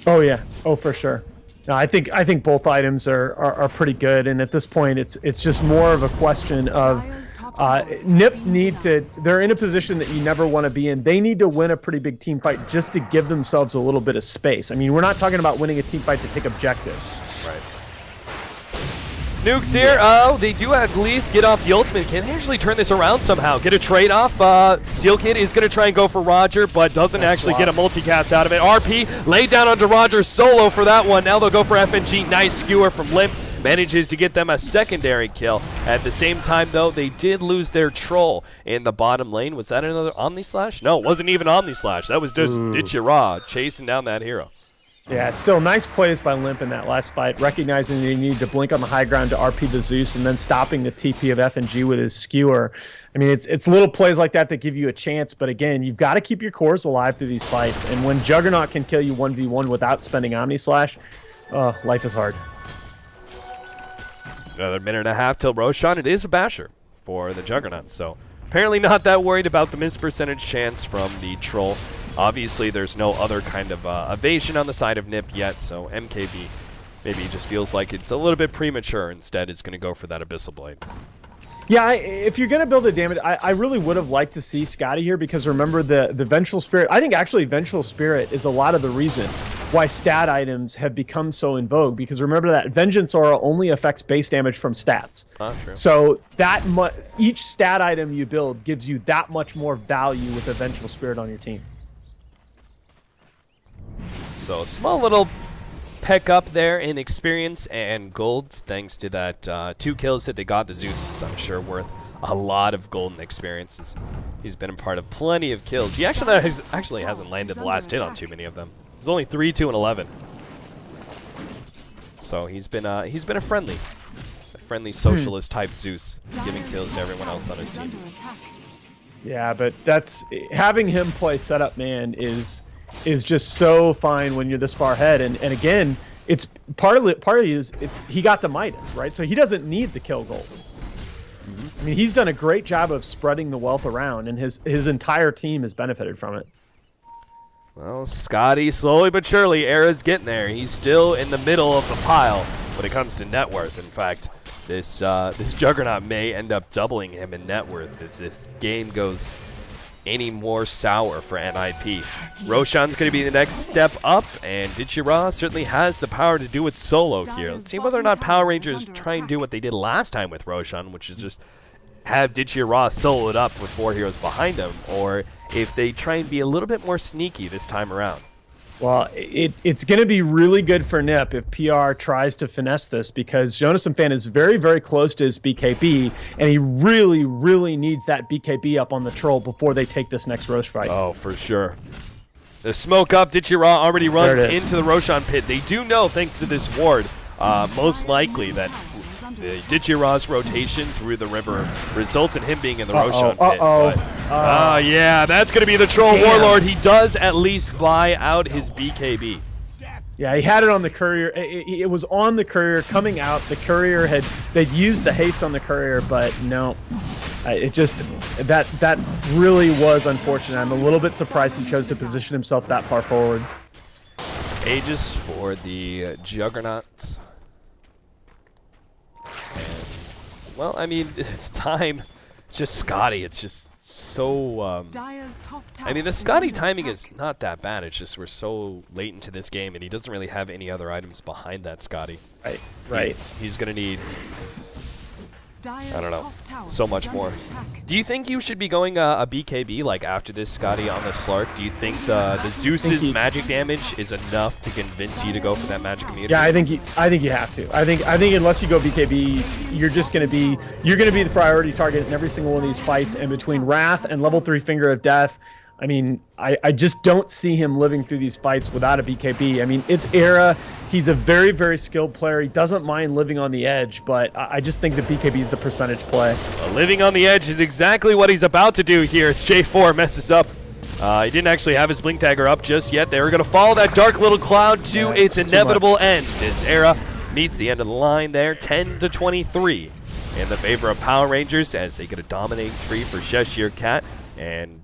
Oh, yeah. Oh, for sure. No, I think both items are pretty good, and at this point, it's just more of a question of NiP they're in a position that you never want to be in. They need to win a pretty big team fight just to give themselves a little bit of space. I mean, we're not talking about winning a team fight to take objectives. Right. Nukes here. Oh, they do at least get off the ultimate. Can they actually turn this around somehow? Get a trade-off. Steel Kid is going to try and go for Roger, but doesn't actually get a multicast out of it. RP laid down onto Roger solo for that one. Now they'll go for FNG. Nice skewer from Limp. Manages to get them a secondary kill. At the same time, though, they did lose their troll in the bottom lane. Was that another Omni Slash? No, it wasn't even Omni Slash. That was just D2CL chasing down that hero. Yeah, still nice plays by Limp in that last fight, recognizing that he needed to blink on the high ground to RP the Zeus and then stopping the TP of FNG with his skewer. I mean, it's little plays like that give you a chance, but again, you've got to keep your cores alive through these fights, and when Juggernaut can kill you 1v1 without spending Omni Slash, life is hard. Another minute and a half till Roshan. It is a basher for the Juggernaut, so apparently not that worried about the miss percentage chance from the troll. Obviously, there's no other kind of evasion on the side of NiP yet, so MKB maybe just feels like it's a little bit premature. Instead, it's going to go for that Abyssal Blade. Yeah, if you're going to build a damage, I really would have liked to see Scotty here, because remember the Vengeful Spirit. I think actually Vengeful Spirit is a lot of the reason why stat items have become so in vogue, because remember that Vengeance Aura only affects base damage from stats. True. So that each stat item you build gives you that much more value with a Vengeful Spirit on your team. So a small little peck up there in experience and gold, thanks to that 2 kills that they got. The Zeus is, I'm sure, worth a lot of golden experiences. He's been a part of plenty of kills. He actually hasn't landed the last hit on too many of them. He's only 3, 2, and 11. So he's been a friendly socialist type Zeus, giving kills to everyone else on his team. Yeah, but that's having him play setup man is just so fine when you're this far ahead, and again, it's part of it is he got the Midas, right? So he doesn't need the kill gold. I mean, he's done a great job of spreading the wealth around, and his entire team has benefited from it. Well, Scotty, slowly but surely, Era's getting there. He's still in the middle of the pile when it comes to net worth. In fact, this Juggernaut may end up doubling him in net worth as this game goes any more sour for NiP. Roshan's going to be the next step up, and D2CL certainly has the power to do it solo here. Let's see whether or not Power Rangers try and do what they did last time with Roshan, which is just have D2CL soloed up with 4 heroes behind him, or if they try and be a little bit more sneaky this time around. Well, it's going to be really good for NiP if PR tries to finesse this, because Jonas and Fan is very, very close to his BKB, and he really, really needs that BKB up on the troll before they take this next Roche fight. Oh, for sure. The smoke up, D2CL already runs into the Roshan pit. They do know, thanks to this ward, most likely that the D2CL's rotation through the river results in him being in the Roshan pit. Yeah, that's going to be the Troll Warlord. He does at least buy out his BKB. Yeah, he had it on the courier. It was on the courier coming out. The courier they'd used the haste on the courier, but no. It just, that really was unfortunate. I'm a little bit surprised he chose to position himself that far forward. Aegis for the Juggernauts. And, well, I mean, it's time. It's just Scotty. It's just so. I mean, the Scotty timing is not that bad. It's just we're so late into this game, and he doesn't really have any other items behind that Scotty. Right. He's gonna need, I don't know, so much more. Do you think you should be going a BKB like after this Scotty on the Slark? Do you think the Zeus's magic damage is enough to convince you to go for that magic immunity? Yeah, I think you have to. I think unless you go BKB, you're gonna be the priority target in every single one of these fights. And between Wrath and level 3 Finger of Death, I mean, I just don't see him living through these fights without a BKB. I mean, it's Era. He's a very, very skilled player. He doesn't mind living on the edge, but I just think the BKB is the percentage play. Well, living on the edge is exactly what he's about to do here as J4 messes up. He didn't actually have his Blink Dagger up just yet. They were going to follow that dark little cloud to its inevitable end as Era meets the end of the line there, 10-23 in the favor of Power Rangers as they get a dominating spree for Cheshire Cat, and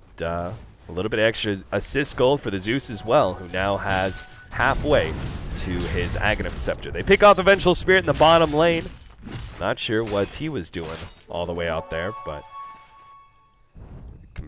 a little bit extra assist gold for the Zeus as well, who now has halfway to his Aghanim Scepter. They pick off the Vengeful Spirit in the bottom lane. Not sure what he was doing all the way out there, but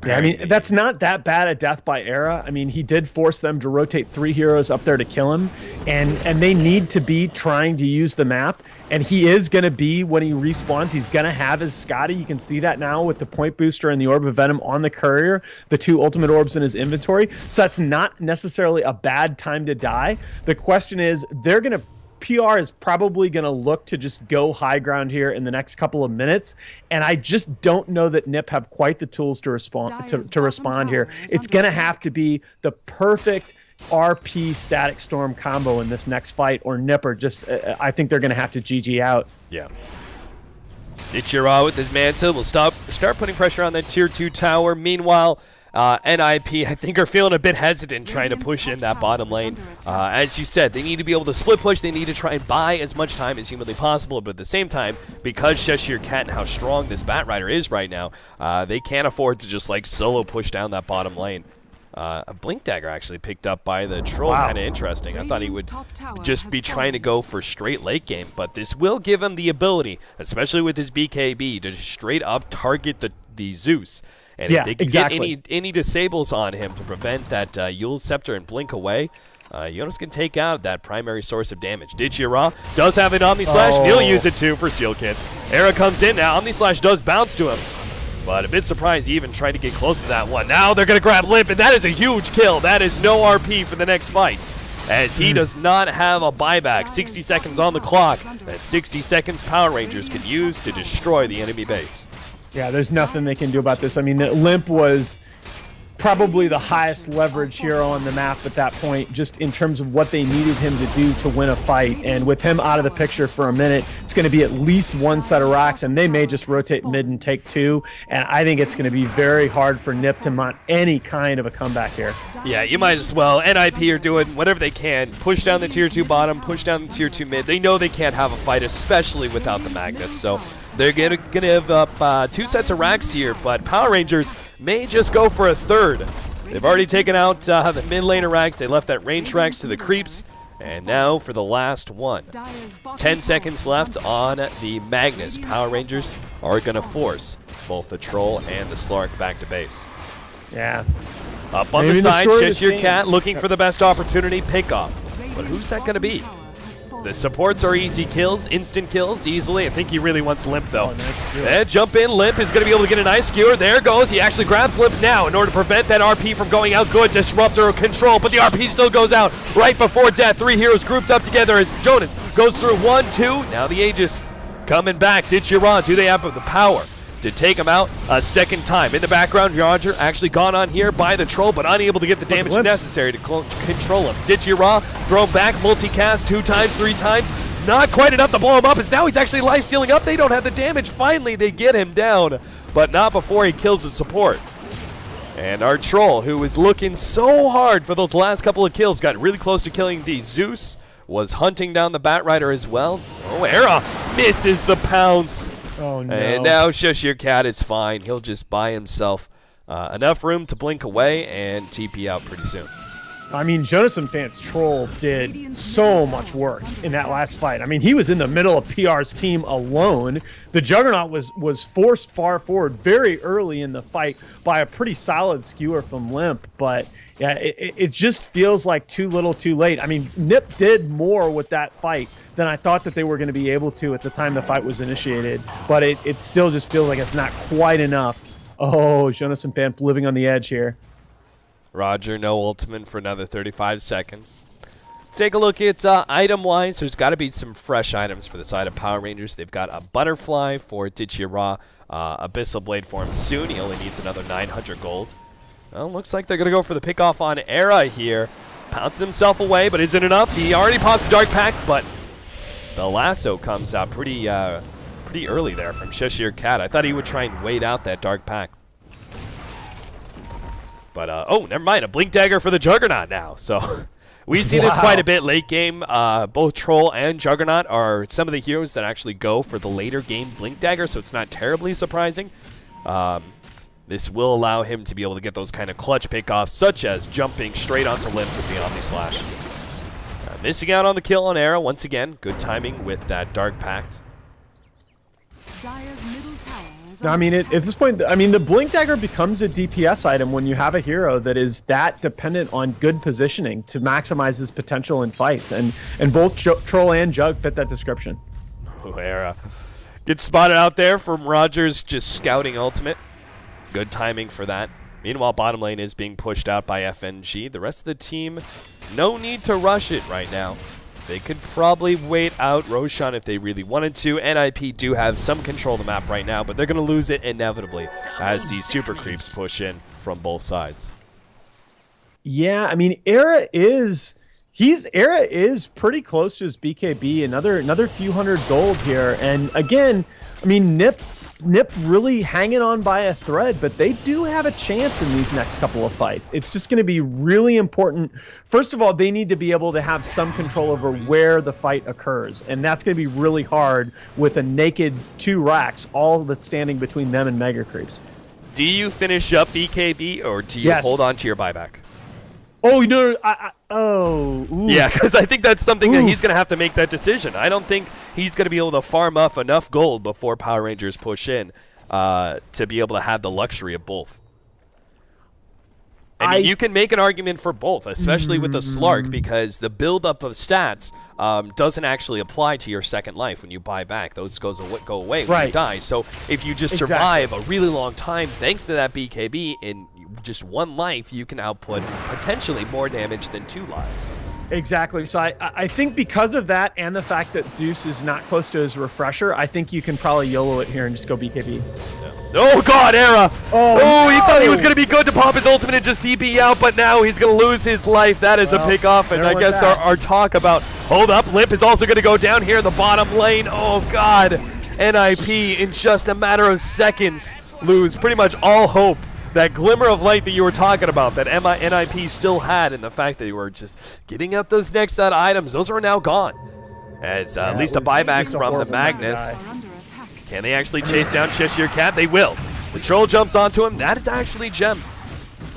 Yeah, I mean, that's not that bad a death by Era. I mean, he did force them to rotate 3 heroes up there to kill him, and they need to be trying to use the map. And he is going to be, when he respawns, he's going to have his Scotty. You can see that now with the Point Booster and the Orb of Venom on the Courier, the 2 ultimate orbs in his inventory. So that's not necessarily a bad time to die. The question is, they're going to PR is probably going to look to just go high ground here in the next couple of minutes, and I just don't know that NiP have quite the tools to respond here. It's going to have to be the perfect RP Static Storm combo in this next fight, or NiP are just I think they're going to have to GG out. Yeah. D2CL with his Manta will start putting pressure on that tier 2 tower. Meanwhile, NiP, I think, are feeling a bit hesitant trying to push in that bottom lane. As you said, they need to be able to split push. They need to try and buy as much time as humanly possible. But at the same time, because Cheshire Cat and how strong this Bat Rider is right now, they can't afford to just like solo push down that bottom lane. A Blink Dagger actually picked up by the Troll. Wow. Kind of interesting. I thought he would just be trying to go for straight late game, but this will give him the ability, especially with his BKB, to straight up target the Zeus. And if they can get any disables on him to prevent that Yule Scepter and Blink away, Jonas can take out that primary source of damage. D2CL does have an Omni Slash. He'll use it too for Seal Kid. Era comes in now. Omni Slash does bounce to him, but a bit surprised he even tried to get close to that one. Now they're going to grab Limp, and that is a huge kill. That is no RP for the next fight, as he does not have a buyback. 60 seconds on the clock. That 60 seconds Power Rangers can use to destroy the enemy base. Yeah, there's nothing they can do about this. I mean, Limp was probably the highest leverage hero on the map at that point, just in terms of what they needed him to do to win a fight. And with him out of the picture for a minute, it's going to be at least 1 set of rocks, and they may just rotate mid and take 2. And I think it's going to be very hard for NiP to mount any kind of a comeback here. Yeah, you might as well. NiP are doing whatever they can. Push down the tier 2 bottom, push down the tier 2 mid. They know they can't have a fight, especially without the Magnus. So they're going to give up 2 sets of racks here, but Power Rangers may just go for a third. They've already taken out the mid laner racks. They left that range racks to the creeps. And now for the last one. 10 seconds left on the Magnus. Power Rangers are going to force both the Troll and the Slark back to base. Yeah. Up on the side, Cheshire Cat looking for the best opportunity, pick off. But who's that going to be? The supports are easy kills, instant kills, easily. I think he really wants Limp, though. Jump in, Limp is going to be able to get a nice skewer. There goes. He actually grabs Limp now in order to prevent that RP from going out. Good disruptor control, but the RP still goes out right before death. 3 heroes grouped up together as Jonas goes through 1, 2. Now the Aegis coming back. D2CL, do they have the power to take him out a second time? In the background, Roger actually gone on here by the Troll, but unable to get the damage necessary to control him. D2CL thrown back, multicast 2 times, 3 times. Not quite enough to blow him up, as now he's actually life stealing up. They don't have the damage. Finally, they get him down, but not before he kills the support. And our Troll, who was looking so hard for those last couple of kills, got really close to killing the Zeus, was hunting down the Bat Rider as well. Oh, Era misses the pounce. Oh, no. And now Cheshire Cat is fine. He'll just buy himself enough room to blink away and TP out pretty soon. I mean, Jonas and Fant's Troll did so much work in that last fight. I mean, he was in the middle of PR's team alone. The Juggernaut was forced far forward very early in the fight by a pretty solid skewer from Limp, but yeah, it just feels like too little too late. I mean, NiP did more with that fight than I thought that they were going to be able to at the time the fight was initiated, but it still just feels like it's not quite enough. Oh, Jonas and Fan living on the edge here. Roger, no ultimate for another 35 seconds. Take a look at item-wise. There's got to be some fresh items for the side of Power Rangers. They've got a Butterfly for D2CL, Abyssal Blade for him soon. He only needs another 900 gold. Well, looks like they're going to go for the pick-off on Era here. Pounces himself away, but isn't enough. He already pops the Dark Pack, but the lasso comes out pretty early there from Cheshire Cat. I thought he would try and wait out that Dark Pack. But, oh, never mind. A Blink Dagger for the Juggernaut now. So we see this quite a bit late game. Both Troll and Juggernaut are some of the heroes that actually go for the later game Blink Dagger, so it's not terribly surprising. This will allow him to be able to get those kind of clutch pickoffs, such as jumping straight onto Limp with the Omni Slash. Missing out on the kill on Era once again. Good timing with that Dark Pact. Dire's middle tower I mean, at this point, I mean, the Blink Dagger becomes a DPS item when you have a hero that is that dependent on good positioning to maximize his potential in fights, and both Troll and Jug fit that description. Era. Gets spotted out there from Rogers, just scouting ultimate. Good timing for that. Meanwhile, bottom lane is being pushed out by FNG. The rest of the team, no need to rush it right now. They could probably wait out Roshan if they really wanted to. NiP do have some control of the map right now, but they're going to lose it inevitably as these super creeps push in from both sides. Yeah, I mean, Era is pretty close to his BKB. Another few hundred gold here, and again, I mean, NiP really hanging on by a thread, but they do have a chance in these next couple of fights. It's just going to be really important. First of all, they need to be able to have some control over where the fight occurs, and that's going to be really hard with a naked 2 racks, all that's standing between them and Mega Creeps. Do you finish up BKB, or do you hold on to your buyback? Oh, no, ooh. Yeah, because I think that's something that he's going to have to make that decision. I don't think he's going to be able to farm off enough gold before Power Rangers push in to be able to have the luxury of both. I mean, you can make an argument for both, especially with the Slark, because the buildup of stats doesn't actually apply to your second life when you buy back. Those go away when you die. So if you just survive a really long time thanks to that BKB in just 1 life, you can output potentially more damage than 2 lives. Exactly. So I think because of that and the fact that Zeus is not close to his refresher, I think you can probably YOLO it here and just go BKB. Yeah. Oh god, Era! Oh, no! He thought he was going to be good to pop his ultimate and just TP out, but now he's going to lose his life. That is a pick off, and I guess our talk about, hold up, Limp is also going to go down here in the bottom lane. Oh god, NiP in just a matter of seconds lose pretty much all hope. That glimmer of light that you were talking about, that NiP still had, and the fact that they were just getting up those next items, those are now gone. As at least a buyback from the Magnus. Can they actually chase down Cheshire Cat? They will. The Troll jumps onto him. That is actually Gem.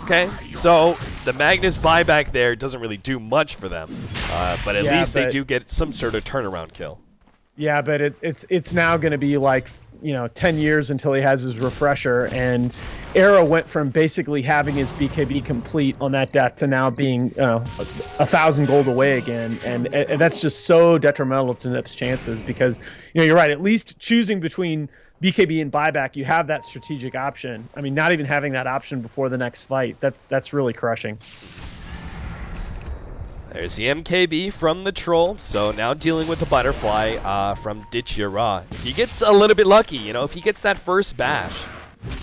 Okay, so the Magnus buyback there doesn't really do much for them, but at least they do get some sort of turnaround kill. Yeah, but it's now going to be like, 10 years until he has his refresher, and Era went from basically having his BKB complete on that death to now being 1,000 gold away again, and that's just so detrimental to NiP's chances, because you're right, at least choosing between BKB and buyback, you have that strategic option. I mean, not even having that option before the next fight, that's really crushing. There's the MKB from the Troll, so now dealing with the Butterfly from D2CL. If he gets a little bit lucky, if he gets that first bash,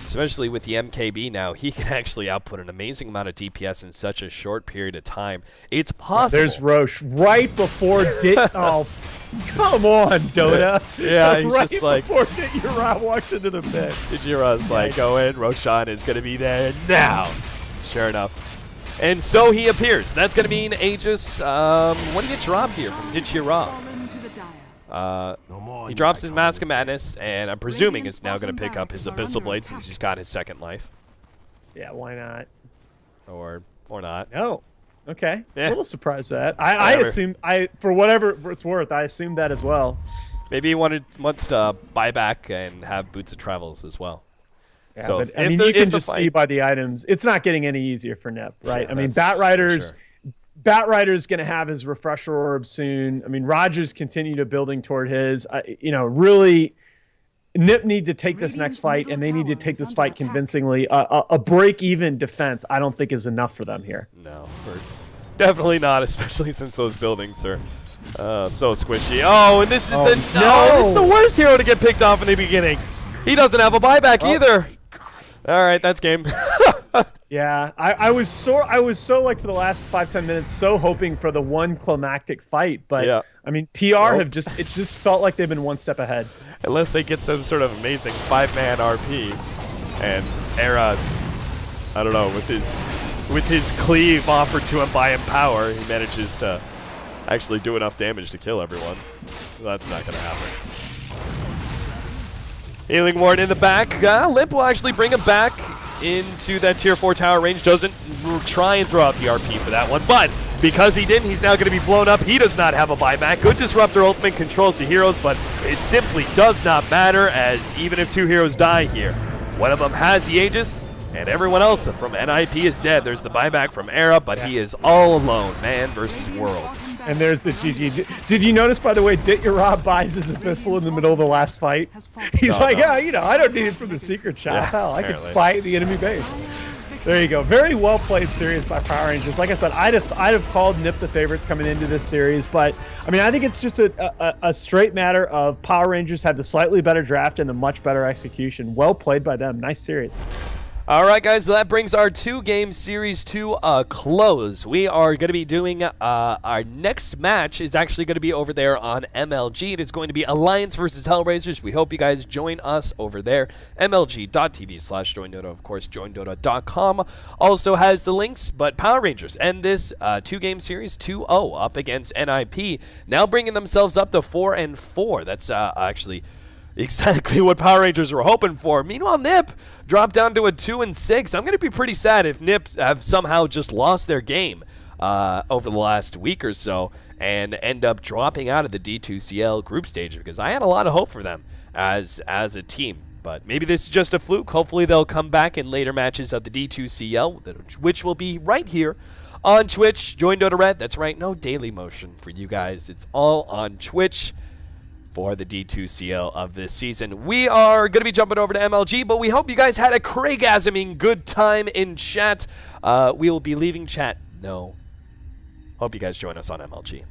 especially with the MKB now, he can actually output an amazing amount of DPS in such a short period of time. It's possible. There's Roche right before oh, come on, Dota. Yeah, he's right just like, before D2CL walks into the pit. D2CL's like, go in, Roshan is going to be there now. Sure enough. And so he appears. That's going to mean Aegis. What do you drop here from D2CL? He drops his Mask of Madness, and I'm presuming is now going to pick up his Abyssal Blade since he's got his second life. Yeah, why not? Or not. No. Okay. Yeah. A little surprised by that. I assumed, for whatever it's worth, I assumed that as well. Maybe he wants to buy back and have Boots of Travels as well. Yeah, so but, I mean, you can just see by the items, it's not getting any easier for NiP, right? Yeah, I mean, Batrider's going to have his refresher orb soon. I mean, Rogers continue to building toward his. Really, NiP need to take this next fight, and they need to take this fight convincingly. A break-even defense, I don't think, is enough for them here. No, definitely not, especially since those buildings are so squishy. Oh, and this is this is the worst hero to get picked off in the beginning. He doesn't have a buyback either. All right, that's game. Yeah, I was so like for the last 5-10 minutes so hoping for the one climactic fight, but I mean PR it just felt like they've been one step ahead. Unless they get some sort of amazing 5-man RP, and Era, I don't know, with his cleave offered to him by Empower, he manages to actually do enough damage to kill everyone. That's not gonna happen. Healing Ward in the back. Limp will actually bring him back into that tier 4 tower range. Doesn't try and throw out the RP for that one, but because he didn't, he's now going to be blown up. He does not have a buyback. Good Disruptor ultimate controls the heroes, but it simply does not matter, as even if 2 heroes die here, one of them has the Aegis, and everyone else from NiP is dead. There's the buyback from Era, but he is all alone, man versus world. And there's the GG. Did you notice, by the way, Dit-Your-Rob buys his Abyssal in the middle of the last fight? He's like, yeah, you know, I don't need it from the secret shop. Yeah, Hell, I can apparently. spy the enemy base. There you go. Very well played series by Power Rangers. Like I said, I'd have called NiP the favorites coming into this series, but I mean, I think it's just a straight matter of Power Rangers had the slightly better draft and the much better execution. Well played by them. Nice series. All right, guys, so that brings our 2-game series to a close. We are going to be doing our next match is actually going to be over there on MLG. It is going to be Alliance versus Hellraisers. We hope you guys join us over there. MLG.tv/joindota. Of course, joindota.com also has the links. But Power Rangers end this 2-game series 2-0 up against NiP, now bringing themselves up to 4-4. That's actually exactly what Power Rangers were hoping for. Meanwhile, NiP dropped down to a 2-6. I'm going to be pretty sad if NiP have somehow just lost their game over the last week or so and end up dropping out of the D2CL group stage, because I had a lot of hope for them as a team. But maybe this is just a fluke. Hopefully they'll come back in later matches of the D2CL, which will be right here on Twitch. Join Dota Red. That's right, no daily motion for you guys. It's all on Twitch for the D2CL of this season. We are going to be jumping over to MLG, but we hope you guys had a Craigasming good time in chat. We will be leaving chat. No. Hope you guys join us on MLG.